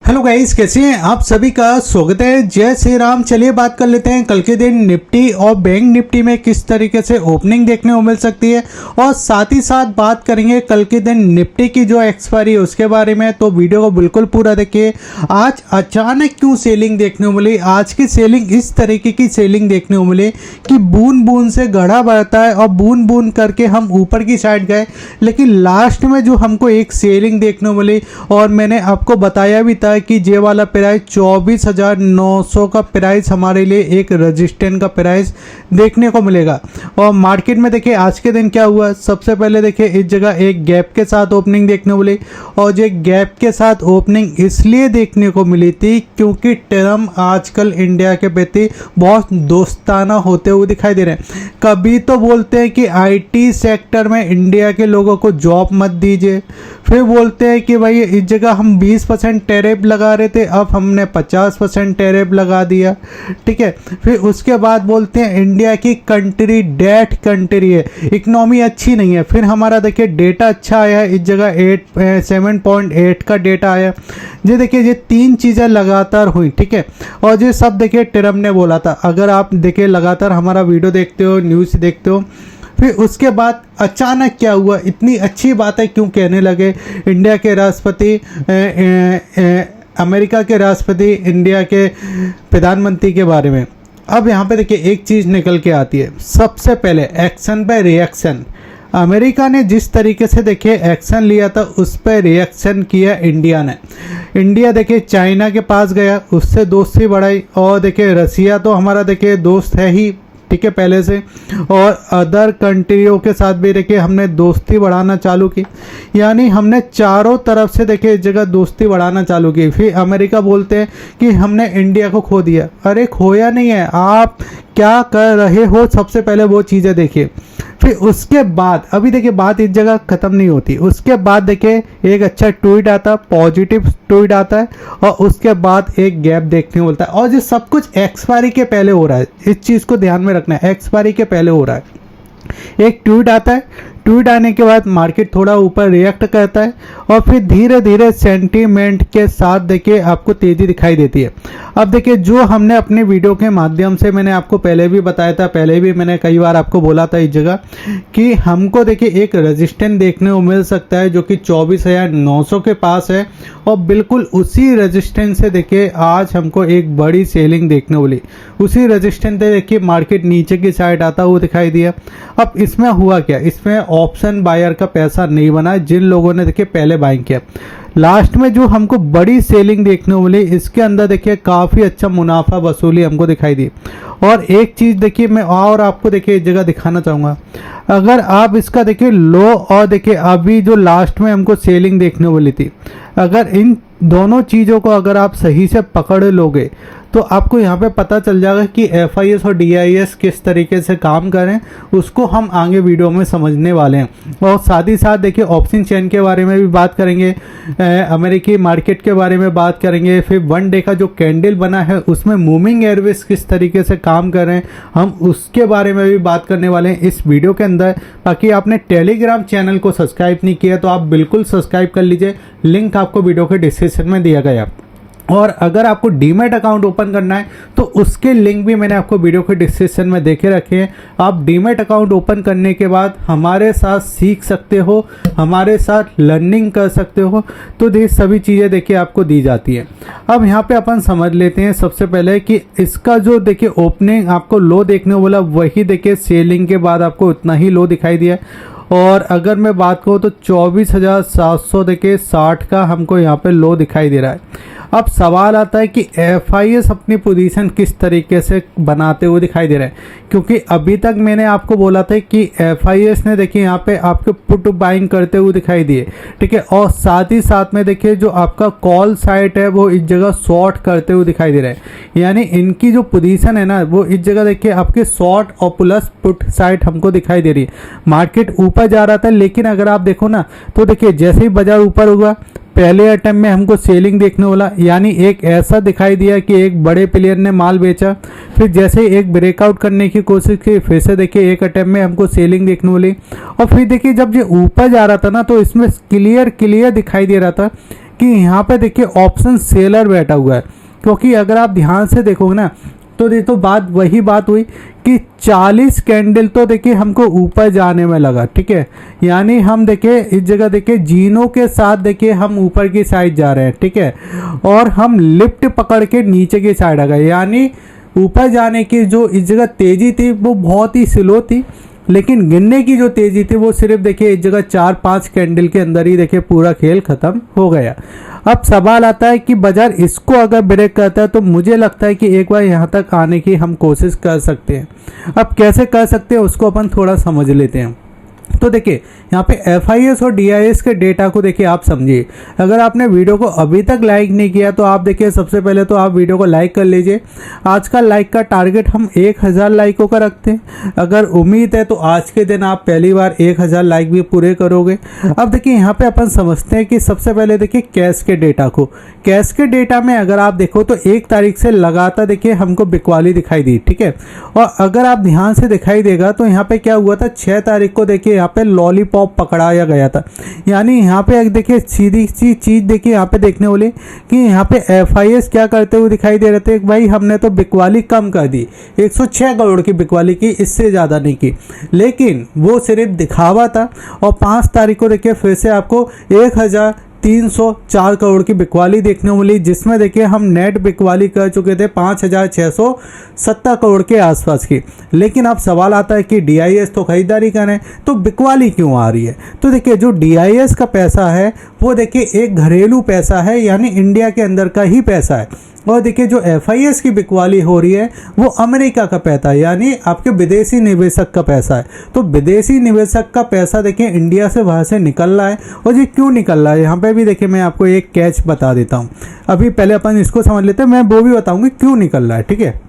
Hello guys, कैसे हैं आप? सभी का स्वागत है। जय श्री राम। चलिए बात कर लेते हैं कल के दिन निफ्टी और बैंक निफ्टी में किस तरीके से ओपनिंग देखने को मिल सकती है, और साथ ही साथ बात करेंगे कल के दिन निफ्टी की जो एक्सपायरी है उसके बारे में। तो वीडियो को बिल्कुल पूरा देखिए। आज अचानक क्यों सेलिंग देखने को मिली? आज की सेलिंग इस तरीके की सेलिंग देखने को मिली कि बूंद बूंद से घड़ा बढ़ता है और बूंद बूंद करके हम ऊपर की साइड गए, लेकिन लास्ट में जो हमको एक सेलिंग देखने को मिली, और मैंने आपको बताया भी था कि ये वाला प्राइस 24,900 का प्राइस हमारे लिए एक रजिस्टेंस का प्राइस देखने को मिलेगा। और मार्केट में देखिए आज के दिन क्या हुआ। सबसे पहले देखिए इस जगह एक गैप के साथ ओपनिंग देखने को मिली, और ये गैप के साथ ओपनिंग इसलिए देखने को मिली थी क्योंकि ट्रम्प आजकल इंडिया के प्रति बहुत दोस्ताना होते हुए दिखाई दे रहे हैं। कभी तो बोलते हैं कि आईटी सेक्टर में इंडिया के लोगों को जॉब मत दीजिए, फिर बोलते हैं कि भाई इस जगह हम 20% टैरिफ लगा रहे थे, अब हमने 50% टैरिफ लगा दिया। ठीक है, फिर उसके बाद बोलते हैं इंडिया की कंट्री डेट कंट्री है, इकोनॉमी अच्छी नहीं है। फिर हमारा देखिए डेटा अच्छा आया है, इस जगह 7.8 का डेटा आया। ये देखिए ये तीन चीज़ें लगातार हुई। ठीक है, और ये सब देखिए ट्रम्प ने बोला था। अगर आप देखिए लगातार हमारा वीडियो देखते हो, न्यूज़ देखते हो, फिर उसके बाद अचानक क्या हुआ, इतनी अच्छी बातें क्यों कहने लगे इंडिया के राष्ट्रपति, अमेरिका के राष्ट्रपति इंडिया के प्रधानमंत्री के बारे में। अब यहाँ पे देखिए एक चीज़ निकल के आती है। सबसे पहले एक्शन पे रिएक्शन। अमेरिका ने जिस तरीके से देखिए एक्शन लिया था उस पर रिएक्शन किया इंडिया ने। इंडिया देखिए चाइना के पास गया, उससे दोस्ती बढ़ाई, और देखिए रसिया तो हमारा देखिए दोस्त है ही, ठीक है, पहले से, और अदर कंट्रियों के साथ भी देखिए हमने दोस्ती बढ़ाना चालू की। यानी हमने चारों तरफ से देखिए इस जगह दोस्ती बढ़ाना चालू की। फिर अमेरिका बोलते हैं कि हमने इंडिया को खो दिया। अरे खोया नहीं है, आप क्या कर रहे हो, सबसे पहले वो चीज़ें देखिए। फिर उसके बाद अभी देखिए बात इस जगह ख़त्म नहीं होती। उसके बाद देखिए एक अच्छा ट्वीट आता, पॉजिटिव ट्वीट आता है, और उसके बाद एक गैप देखने को मिलता है। और ये सब कुछ एक्सपायरी के पहले हो रहा है, इस चीज़ को ध्यान में रखना है, एक्सपायरी के पहले हो रहा है। एक ट्वीट आता है, ट्वीट आने के बाद मार्केट थोड़ा ऊपर रिएक्ट करता है, और फिर धीरे धीरे सेंटीमेंट के साथ देखिए आपको तेज़ी दिखाई देती है। अब देखिए जो हमने अपने वीडियो के माध्यम से मैंने आपको पहले भी बताया था, पहले भी मैंने कई बार आपको बोला था इस जगह कि हमको देखिए एक रेजिस्टेंस देखने को मिल सकता है जो कि 24,900 के पास है, और बिल्कुल उसी रेजिस्टेंस से देखिए आज हमको एक बड़ी सेलिंग देखने को मिली। उसी रेजिस्टेंस से देखिए मार्केट नीचे की साइड आता हुआ दिखाई दिया। अब इसमें हुआ क्या, इसमें ऑप्शन बायर का पैसा नहीं बना जिन लोगों ने देखिए पहले बाइंग किया। लास्ट में जो हमको बड़ी सेलिंग देखने को मिली, इसके अंदर देखिए काफ़ी अच्छा मुनाफा वसूली हमको दिखाई दी। और एक चीज़ देखिए मैं और आपको देखिए इस जगह दिखाना चाहूँगा। अगर आप इसका देखिए लो, और देखिए अभी जो लास्ट में हमको सेलिंग देखने को मिली थी, अगर इन दोनों चीज़ों को अगर आप सही से पकड़ लोगे तो आपको यहाँ पे पता चल जाएगा कि FIS और DIS किस तरीके से काम करें। उसको हम आगे वीडियो में समझने वाले हैं। और साथ ही साथ देखिए ऑप्शन चेन के बारे में भी बात करेंगे, अमेरिकी मार्केट के बारे में बात करेंगे। फिर वन डे का जो कैंडल बना है उसमें मूविंग एवरेज किस तरीके से काम कर रहे हैं, हम उसके बारे में भी बात करने वाले हैं इस वीडियो के अंदर। बाकी आपने टेलीग्राम चैनल को सब्सक्राइब नहीं किया तो आप बिल्कुल सब्सक्राइब कर लीजिए, लिंक आपको वीडियो के डिस्क्रिप्शन में दिया गया। और अगर आपको डीमैट अकाउंट ओपन करना है तो उसके लिंक भी मैंने आपको वीडियो के डिस्क्रिप्शन में देके रखे हैं। आप डीमैट अकाउंट ओपन करने के बाद हमारे साथ सीख सकते हो, हमारे साथ लर्निंग कर सकते हो, तो ये सभी चीज़ें देखिए आपको दी जाती है। अब यहाँ पे अपन समझ लेते हैं सबसे पहले कि इसका जो देखिए ओपनिंग आपको लो देखने को बोला, वही देखिए सेलिंग के बाद आपको उतना ही लो दिखाई दिया। और अगर मैं बात करूँ तो 24,700 देखिए 60 का हमको यहाँ पे लो दिखाई दे रहा है। अब सवाल आता है कि FIS अपनी पोजीशन किस तरीके से बनाते हुए दिखाई दे रहे हैं, क्योंकि अभी तक मैंने आपको बोला था कि FIS ने देखिए यहाँ पे आपके पुट बाइंग करते हुए दिखाई दिए। ठीक है, और साथ ही साथ में देखिए जो आपका कॉल साइट है वो इस जगह शॉर्ट करते हुए दिखाई दे रहा है। यानी इनकी जो पोजीशन है ना वो इस जगह देखिए आपके शॉर्ट और प्लस पुट साइट हमको दिखाई दे रही है। मार्केट ऊपर जा रहा था, लेकिन अगर आप देखो ना तो देखिए जैसे ही बाजार ऊपर हुआ पहले अटेम्प्ट में हमको सेलिंग देखने वाला, यानी एक ऐसा दिखाई दिया कि एक बड़े प्लेयर ने माल बेचा। फिर जैसे ही एक ब्रेकआउट करने की कोशिश की, फिर से देखिए एक अटेम्प्ट में हमको सेलिंग देखने वाली। और फिर देखिए जब ये ऊपर जा रहा था ना तो इसमें क्लियर दिखाई दे रहा था कि यहाँ पे देखिए ऑप्शन सेलर बैठा हुआ है, क्योंकि अगर आप ध्यान से देखोगे ना तो देखो वही बात हुई कि 40 कैंडल तो देखिए हमको ऊपर जाने में लगा, ठीक है। यानी हम देखिए इस जगह देखिए जीनो के साथ देखिए हम ऊपर की साइड जा रहे हैं, ठीक है, और हम लिफ्ट पकड़ के नीचे की साइड आ गए। यानी ऊपर जाने की जो इस जगह तेज़ी थी वो बहुत ही स्लो थी, लेकिन गिनने की जो तेज़ी थी वो सिर्फ देखिए इस जगह 4-5 कैंडल के अंदर ही देखिए पूरा खेल ख़त्म हो गया। अब सवाल आता है कि बाजार इसको अगर ब्रेक करता है तो मुझे लगता है कि एक बार यहाँ तक आने की हम कोशिश कर सकते हैं। अब कैसे कर सकते हैं उसको अपन थोड़ा समझ लेते हैं। तो देखिए यहाँ पे FIS और DIS के डेटा को देखिए आप समझिए। अगर आपने वीडियो को अभी तक लाइक नहीं किया तो आप देखिए सबसे पहले तो आप वीडियो को लाइक कर लीजिए। आज का लाइक का टारगेट हम 1000 लाइकों का रखते हैं। अगर उम्मीद है तो आज के दिन आप पहली बार 1000 लाइक भी पूरे करोगे। अब देखिए यहाँ पे अपन समझते हैं कि सबसे पहले देखिए कैश के डेटा को। कैश के डेटा में अगर आप देखो तो 1 तारीख से लगातार देखिए हमको बिकवाली दिखाई दी, ठीक है। और अगर आप ध्यान से दिखाई देगा तो यहाँ पे क्या हुआ था, 6 तारीख को देखिए यहाँ पे लॉलीपॉप पकड़ाया गया था। यानी यहाँ पे देखिए सीधी सी चीज़ देखिए यहाँ पे देखने वाली कि यहाँ पे FIS क्या करते हुए दिखाई दे रहे थे, भाई हमने तो बिकवाली कम कर दी, 106 करोड़ की बिकवाली की, इससे ज़्यादा नहीं की, लेकिन वो सिर्फ दिखावा था। और 5 तारीख को देखिए फिर से आपको 1304 करोड़ की बिकवाली देखने को मिली, जिसमें देखिए हम नेट बिकवाली कर चुके थे 5670 करोड़ के आसपास की। लेकिन अब सवाल आता है कि DIS तो खरीदारी करें तो बिकवाली क्यों आ रही है। तो देखिए जो DIS का पैसा है वो देखिए एक घरेलू पैसा है, यानी इंडिया के अंदर का ही पैसा है। और देखिए जो FIS की बिकवाली हो रही है वो अमेरिका का पैसा है, यानी आपके विदेशी निवेशक का पैसा है। तो विदेशी निवेशक का पैसा देखिए इंडिया से बाहर से निकल रहा है। और ये क्यों निकल रहा है, यहाँ पे भी देखिए मैं आपको एक कैच बता देता हूँ। अभी पहले अपन इसको समझ लेते हैं, मैं वो भी बताऊँगी क्यों निकल रहा है, ठीक है।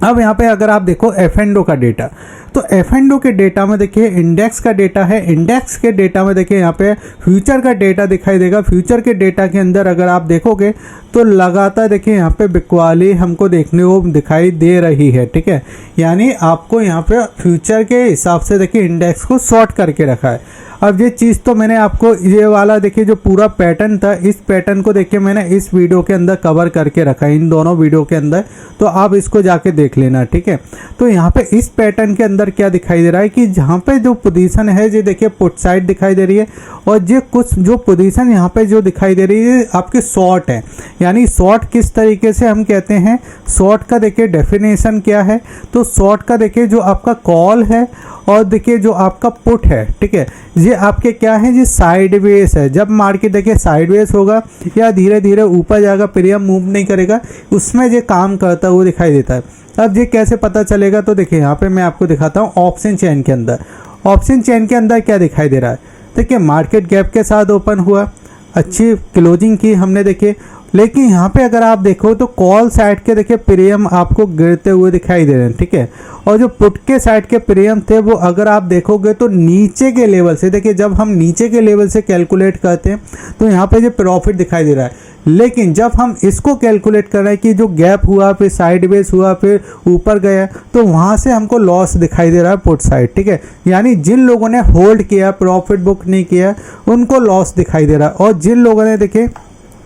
अब यहाँ पे अगर आप देखो F&O का डेटा, तो F&O के डेटा में देखिए इंडेक्स का डेटा है। इंडेक्स के डेटा में देखिए यहाँ पे फ्यूचर का डेटा दिखाई देगा। फ्यूचर के डेटा के अंदर अगर आप देखोगे तो लगातार देखिए यहाँ पे बिकवाली हमको देखने को दिखाई दे रही है, ठीक है। यानी आपको यहाँ पे फ्यूचर के हिसाब से देखिए इंडेक्स को शॉर्ट करके रखा है। अब ये चीज़ तो मैंने आपको ये वाला देखिए जो पूरा पैटर्न था, इस पैटर्न को देखिए मैंने इस वीडियो के अंदर कवर करके रखा है, इन दोनों वीडियो के अंदर, तो आप इसको जाके देख लेना, ठीक है। तो यहाँ पे इस पैटर्न के अंदर क्या दिखाई दे रहा है कि जहाँ पे जो पोजीशन है ये देखिए पुट साइड दिखाई दे रही है, और ये कुछ जो पोजीशन यहाँ पे जो दिखाई दे रही है आपके शॉर्ट है। यानी शॉर्ट किस तरीके से हम कहते हैं, शॉर्ट का देखिए डेफिनेशन क्या है। तो शॉर्ट का देखिए जो आपका कॉल है और देखिए जो आपका पुट है, ठीक है, ये आपके क्या है, ये साइडवेज है। जब मार्केट देखिए साइडवेज होगा या धीरे धीरे ऊपर जाएगा, प्रीमियम मूव नहीं करेगा, उसमें ये काम करता हुआ दिखाई देता है। अब ये कैसे पता चलेगा, तो देखिए यहाँ पे मैं आपको दिखाता हूँ ऑप्शन चेन के अंदर। ऑप्शन चेन के अंदर क्या दिखाई दे रहा है, देखिए मार्केट गैप के साथ ओपन हुआ, अच्छी क्लोजिंग की हमने देखिए, लेकिन यहाँ पे अगर आप देखो तो कॉल साइड के देखिए प्रीमियम आपको गिरते हुए दिखाई दे रहे हैं, ठीक है। और जो पुट के साइड के प्रीमियम थे वो अगर आप देखोगे तो नीचे के लेवल से, देखिए जब हम नीचे के लेवल से कैलकुलेट करते हैं तो यहाँ पे जो प्रॉफिट दिखाई दे रहा है, लेकिन जब हम इसको कैलकुलेट कर रहे हैं कि जो गैप हुआ फिर साइडवेज हुआ फिर ऊपर गया, तो वहाँ से हमको लॉस दिखाई दे रहा है पुट साइड, ठीक है। यानी जिन लोगों ने होल्ड किया, प्रॉफिट बुक नहीं किया, उनको लॉस दिखाई दे रहा है। और जिन लोगों ने देखिए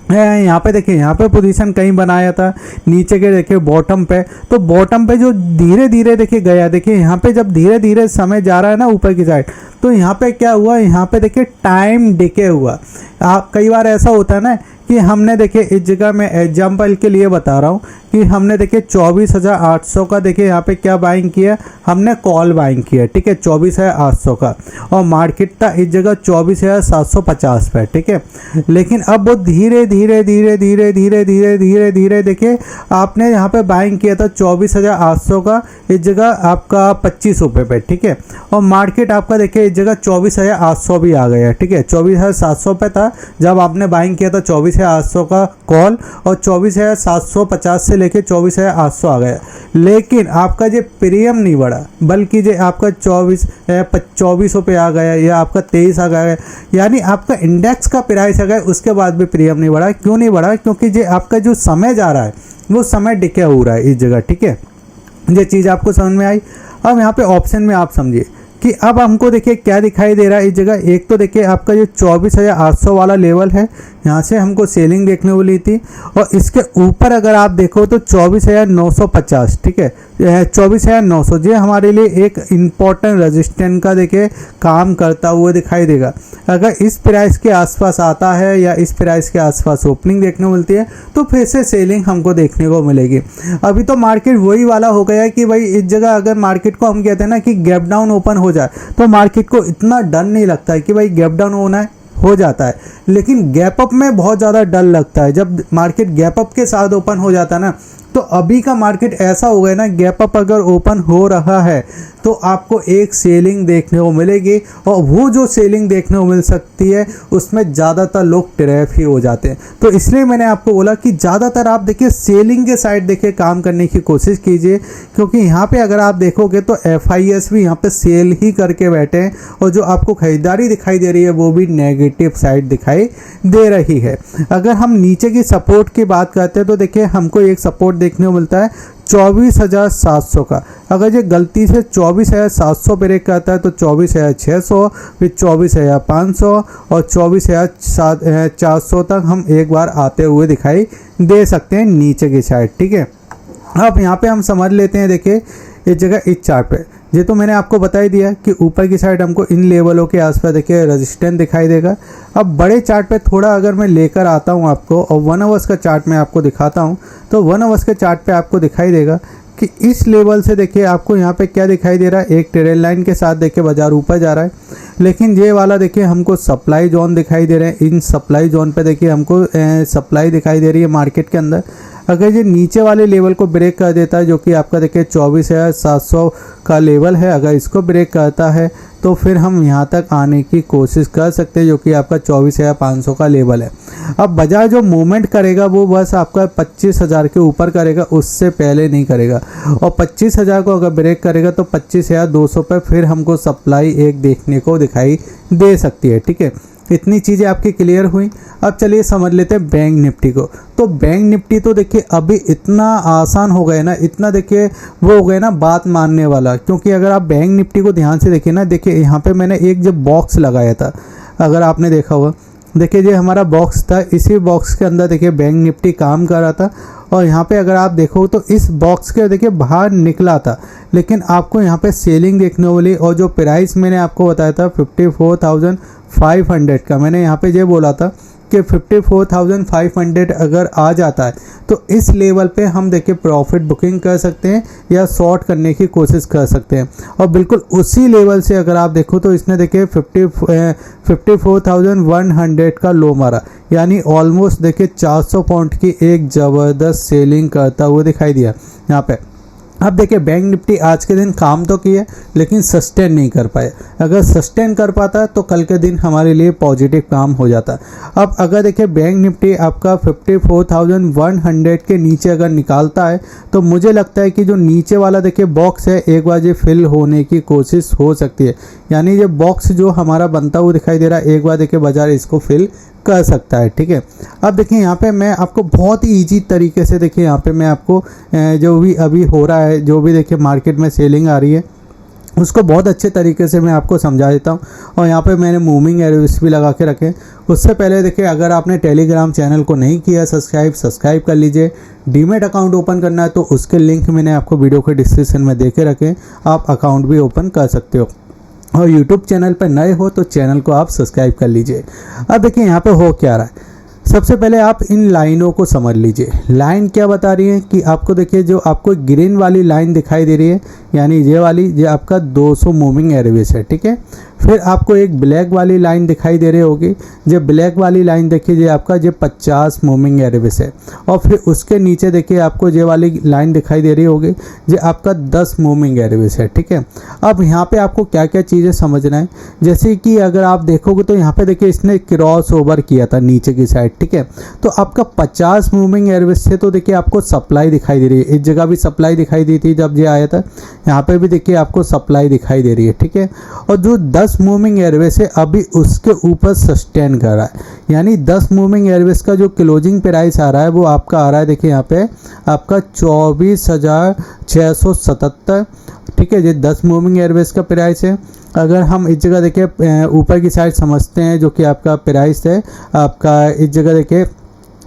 यहाँ पे देखिए यहाँ पे पोजीशन कहीं बनाया था नीचे के देखिए बॉटम पे, तो बॉटम पे जो धीरे धीरे देखिए गया, देखिए यहाँ पे जब धीरे धीरे समय जा रहा है ना ऊपर की साइड, तो यहाँ पे क्या हुआ, यहाँ पे देखिए टाइम डिके हुआ। आप कई बार ऐसा होता है ना कि हमने देखिए इस जगह में एग्जाम्पल के लिए बता रहा हूँ कि हमने देखिए 24,800 का देखिए यहाँ पे क्या बाइंग किया, हमने कॉल बाइंग किया, ठीक है, 24,800 का, और मार्केट था इस जगह 24,750 पे, ठीक है। लेकिन अब वो धीरे धीरे धीरे धीरे धीरे धीरे धीरे धीरे देखिए आपने यहाँ पे बाइंग किया था 24,800 का, इस जगह आपका 25 रुपये पे, ठीक है। और मार्केट आपका देखिए इस जगह 24,800 भी आ गया, ठीक है। 24,700 पे था जब आपने बाइंग किया था 24,800 का कॉल, और 24,750 से लेके 24,800 आ गया। लेकिन आपका जो प्रीमियम नहीं बढ़ा, बल्कि जो आपका 2400 पे आ गया या आपका 23 आ गया, यानी आपका इंडेक्स का प्राइस आ गया, उसके बाद भी प्रीमियम नहीं बढ़ा। क्यों नहीं बढ़ा, क्योंकि जो आपका जो समय जा रहा है वो समय डिके हो रहा है इस जगह, ठीक है। ये चीज़ आपको समझ में आई। अब यहाँ पे ऑप्शन में आप समझिए कि अब हमको देखिए क्या दिखाई दे रहा है इस जगह। एक तो देखिए आपका जो 24,800 वाला लेवल है, यहाँ से हमको सेलिंग देखने को ली थी, और इसके ऊपर अगर आप देखो तो 24,950, ठीक है, 24,900 ये हमारे लिए एक इम्पॉर्टेंट रेजिस्टेंस का देखिए काम करता हुआ दिखाई देगा। अगर इस प्राइस के आसपास आता है या इस प्राइस के आसपास ओपनिंग देखने को मिलती है तो फिर से सेलिंग हमको देखने को मिलेगी। अभी तो मार्केट वही वाला हो गया है कि भाई इस जगह अगर मार्केट को हम कहते हैं ना कि गैप डाउन ओपन हो जाए तो मार्केट को इतना डर नहीं लगता है कि भाई गैप डाउन होना है, हो जाता है, लेकिन गैप अप में बहुत ज़्यादा डर लगता है। जब मार्केट गैप अप के साथ ओपन हो जाता है ना, तो अभी का मार्केट ऐसा हो गया ना, गैप अप अगर ओपन हो रहा है तो आपको एक सेलिंग देखने को मिलेगी, और वो जो सेलिंग देखने को मिल सकती है उसमें ज़्यादातर लोग ट्रैप ही हो जाते हैं। तो इसलिए मैंने आपको बोला कि ज़्यादातर आप देखिए सेलिंग के साइड देखिए काम करने की कोशिश कीजिए, क्योंकि यहाँ पे अगर आप देखोगे तो FIS भी यहाँ पे सेल ही करके बैठे हैं, और जो आपको खरीदारी दिखाई दे रही है वो भी नेगेटिव साइड दिखाई दे रही है। अगर हम नीचे की सपोर्ट की बात करते हैं तो देखिए हमको एक सपोर्ट देखने को मिलता है 24,700 का। अगर ये गलती से 24,700 ब्रेक करता है तो 24,600, फिर 24,500 और 24,400 तक हम एक बार आते हुए दिखाई दे सकते हैं नीचे की साइड, ठीक है। अब यहाँ पे हम समझ लेते हैं, देखिए इस जगह इस चार्ट पे ये तो मैंने आपको बता ही दिया कि ऊपर की साइड हमको इन लेवलों के आसपास देखिए रेजिस्टेंस दिखाई देगा। अब बड़े चार्ट पे थोड़ा अगर मैं लेकर आता हूँ आपको, और 1 आवर्स का चार्ट मैं आपको दिखाता हूँ, तो 1 आवर्स के चार्ट पे आपको दिखाई देगा कि इस लेवल से देखिए आपको यहाँ पे क्या दिखाई दे रहा है, एक ट्रेल लाइन के साथ देखिए बाजार ऊपर जा रहा है, लेकिन ये वाला देखिए हमको सप्लाई जोन दिखाई दे रहे हैं। इन सप्लाई जोन पे देखिए हमको सप्लाई दिखाई दे रही है मार्केट के अंदर। अगर ये नीचे वाले लेवल को ब्रेक कर देता है, जो कि आपका देखिए 24,700 का लेवल है, अगर इसको ब्रेक करता है तो फिर हम यहाँ तक आने की कोशिश कर सकते हैं, जो कि आपका 24,500 का लेवल है। अब बाजार जो मूवमेंट करेगा वो बस आपका 25,000 के ऊपर करेगा, उससे पहले नहीं करेगा, और 25,000 को अगर ब्रेक करेगा तो 25,200 पर फिर हमको सप्लाई एक देखने को दिखाई दे सकती है, ठीक है। इतनी चीज़ें आपकी क्लियर हुई। अब चलिए समझ लेते हैं बैंक निफ्टी को। तो बैंक निफ्टी तो देखिए अभी इतना आसान हो गया ना, इतना देखिए वो हो गया ना बात मानने वाला, क्योंकि अगर आप बैंक निफ्टी को ध्यान से देखिए ना, देखिए यहाँ पे मैंने एक जब बॉक्स लगाया था, अगर आपने देखा होगा, देखिए ये हमारा बॉक्स था, इसी बॉक्स के अंदर देखिए बैंक निफ्टी काम कर रहा था, और यहाँ पे अगर आप देखो तो इस बॉक्स के देखिए बाहर निकला था, लेकिन आपको यहाँ पे सेलिंग देखने को मिली, और जो प्राइस मैंने आपको बताया था 54,500 का, मैंने यहाँ पे ये बोला था कि 54,500 अगर आ जाता है तो इस लेवल पे हम देखिए प्रॉफिट बुकिंग कर सकते हैं या शॉर्ट करने की कोशिश कर सकते हैं। और बिल्कुल उसी लेवल से अगर आप देखो तो इसने देखिए 54,100 का लो मारा, यानी ऑलमोस्ट देखिए 400 पॉइंट की एक ज़बरदस्त सेलिंग करता हुआ दिखाई दिया यहाँ पे। अब देखिए बैंक निफ्टी आज के दिन काम तो किया लेकिन सस्टेन नहीं कर पाए। अगर सस्टेन कर पाता तो कल के दिन हमारे लिए पॉजिटिव काम हो जाता। अब अगर देखिए बैंक निफ्टी आपका 54,100 के नीचे अगर निकालता है तो मुझे लगता है कि जो नीचे वाला देखिए बॉक्स है एक बार ये फिल होने की कोशिश हो सकती है, यानी ये बॉक्स जो हमारा बनता हुआ दिखाई दे रहा है एक बार देखिए बाजार इसको फिल कर सकता है, ठीक है। अब देखिए यहाँ पे मैं आपको बहुत ही इजी तरीके से देखिए यहाँ पे मैं आपको जो भी अभी हो रहा है, जो भी देखिए मार्केट में सेलिंग आ रही है उसको बहुत अच्छे तरीके से मैं आपको समझा देता हूँ। और यहाँ पे मैंने मूविंग एरोस भी लगा के रखे। उससे पहले देखिए अगर आपने टेलीग्राम चैनल को नहीं किया सब्सक्राइब कर लीजिए। डीमेट अकाउंट ओपन करना है तो उसके लिंक मैंने आपको वीडियो के डिस्क्रिप्शन में दे के रखे, आप अकाउंट भी ओपन कर सकते हो। और यूट्यूब चैनल पर नए हो तो चैनल को आप सब्सक्राइब कर लीजिए। अब देखिए यहाँ पे हो क्या रहा है, सबसे पहले आप इन लाइनों को समझ लीजिए। लाइन क्या बता रही है कि आपको देखिए जो आपको ग्रीन वाली लाइन दिखाई दे रही है, यानी ये वाली ये आपका 200 मूविंग एवरेज है, ठीक है। फिर आपको एक ब्लैक वाली लाइन दिखाई दे रही होगी, जो ब्लैक वाली लाइन देखिए ये आपका ये 50 मूविंग एवरेज है। और फिर उसके नीचे देखिए आपको ये वाली लाइन दिखाई दे रही होगी, ये आपका 10 मूविंग एवरेज है, ठीक है। अब यहाँ पे आपको क्या क्या चीज़ें समझना है, जैसे कि अगर आप देखोगे तो यहाँ पे देखिए इसने क्रॉस ओवर किया था नीचे की साइड, ठीक है। तो आपका 50 मूविंग एवरेज से तो देखिए आपको सप्लाई दिखाई दे रही है, इस जगह भी सप्लाई दिखाई दी थी जब ये आया था, यहाँ पे भी देखिए आपको सप्लाई दिखाई दे रही है, ठीक है। और जो 10 10 मूविंग एवरेज से अभी उसके ऊपर सस्टेन कर रहा है, यानी 10 मूविंग एवरेज का जो क्लोजिंग प्राइस आ रहा है वो आपका आ रहा है, देखिए यहाँ पे आपका 24,677, ठीक है। ये 10 मूविंग एवरेज का प्राइस है। अगर हम इस जगह देखिए ऊपर की साइड समझते हैं जो कि आपका प्राइस है, आपका इस जगह देखिए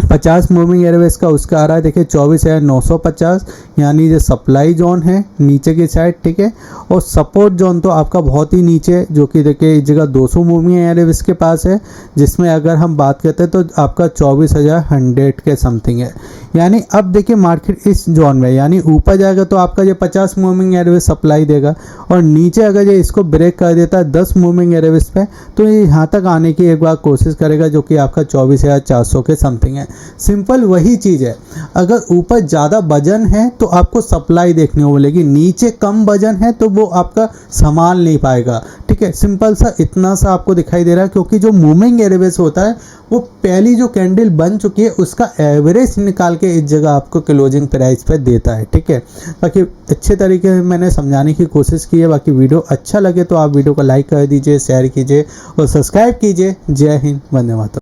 50 मूविंग एवरेज का उसका आ रहा है, देखिए 24,950, यानी जो सप्लाई जोन है नीचे की साइड, ठीक है। और सपोर्ट जोन तो आपका बहुत ही नीचे, जो कि देखिए इस जगह 200 मूविंग एवरेज के पास है, जिसमें अगर हम बात करते हैं तो आपका 24,100 के समथिंग है। यानी अब देखिए मार्केट इस जोन में, यानी ऊपर जाएगा तो आपका ये 50 मूविंग एवरेज सप्लाई देगा, और नीचे अगर ये इसको ब्रेक कर देता है 10 मूविंग एवरेज पे, तो ये यहाँ तक आने की एक बार कोशिश करेगा, जो कि आपका 24,400 के समथिंग है। सिंपल वही चीज़ है, अगर ऊपर ज़्यादा वजन है तो आपको सप्लाई देखने को मिलेगी, नीचे कम वजन है तो वो आपका संभाल नहीं पाएगा, ठीक है। सिंपल सा इतना सा आपको दिखाई दे रहा है, क्योंकि जो मूविंग एवरेज होता है वो पहली जो कैंडल बन चुकी है उसका एवरेज निकाल के इस जगह आपको क्लोजिंग प्राइस पे देता है, ठीक है। बाकी अच्छे तरीके से मैंने समझाने की कोशिश की है। बाकी वीडियो अच्छा लगे तो आप वीडियो को लाइक कर दीजिए, शेयर कीजिए और सब्सक्राइब कीजिए। जय हिंद, वंदे मातरम।